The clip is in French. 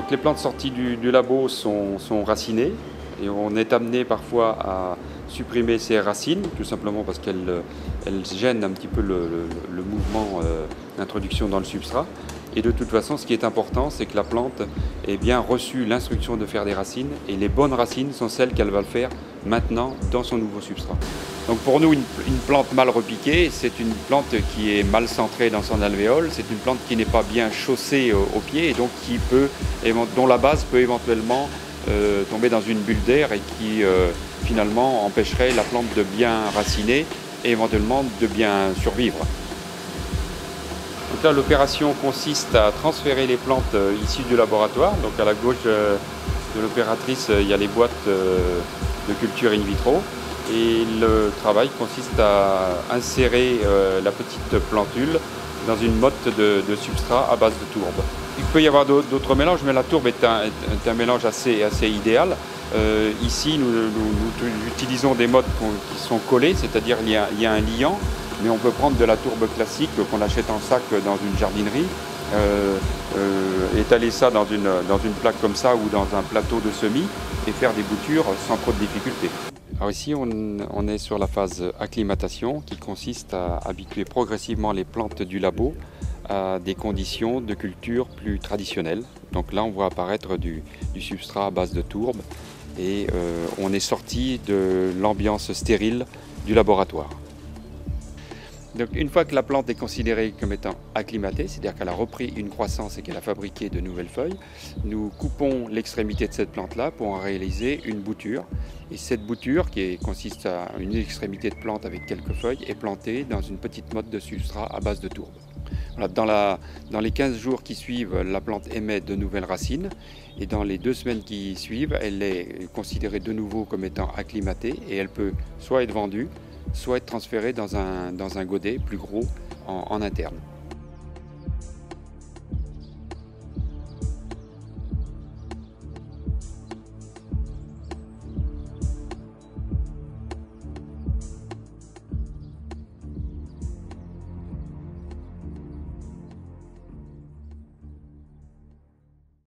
Donc les plantes sorties du labo sont racinées et on est amené parfois à supprimer ces racines, tout simplement parce qu'elles gênent un petit peu le mouvement d'introduction dans le substrat. Et de toute façon, ce qui est important, c'est que la plante ait bien reçu l'instruction de faire des racines, et les bonnes racines sont celles qu'elle va le faire maintenant dans son nouveau substrat. Donc pour nous, une plante mal repiquée, c'est une plante qui est mal centrée dans son alvéole, c'est une plante qui n'est pas bien chaussée au pied et donc dont la base peut éventuellement tomber dans une bulle d'air et qui finalement empêcherait la plante de bien raciner et éventuellement de bien survivre. Donc là, l'opération consiste à transférer les plantes issues du laboratoire. Donc à la gauche de l'opératrice, il y a les boîtes de culture in vitro. Et le travail consiste à insérer la petite plantule dans une motte de substrat à base de tourbe. Il peut y avoir d'autres mélanges, mais la tourbe est un mélange assez idéal. Ici, nous utilisons des mottes qui sont collées, c'est-à-dire il y a un liant, mais on peut prendre de la tourbe classique qu'on achète en sac dans une jardinerie, étaler ça dans une plaque comme ça ou dans un plateau de semis et faire des boutures sans trop de difficultés. Alors ici, on est sur la phase acclimatation qui consiste à habituer progressivement les plantes du labo à des conditions de culture plus traditionnelles. Donc là, on voit apparaître du substrat à base de tourbe et on est sorti de l'ambiance stérile du laboratoire. Donc une fois que la plante est considérée comme étant acclimatée, c'est-à-dire qu'elle a repris une croissance et qu'elle a fabriqué de nouvelles feuilles, nous coupons l'extrémité de cette plante-là pour en réaliser une bouture. Et cette bouture, qui consiste à une extrémité de plante avec quelques feuilles, est plantée dans une petite motte de substrat à base de tourbe. Voilà, dans les 15 jours qui suivent, la plante émet de nouvelles racines et dans les 2 semaines qui suivent, elle est considérée de nouveau comme étant acclimatée et elle peut soit être vendue, soit être transférée dans un godet plus gros en interne.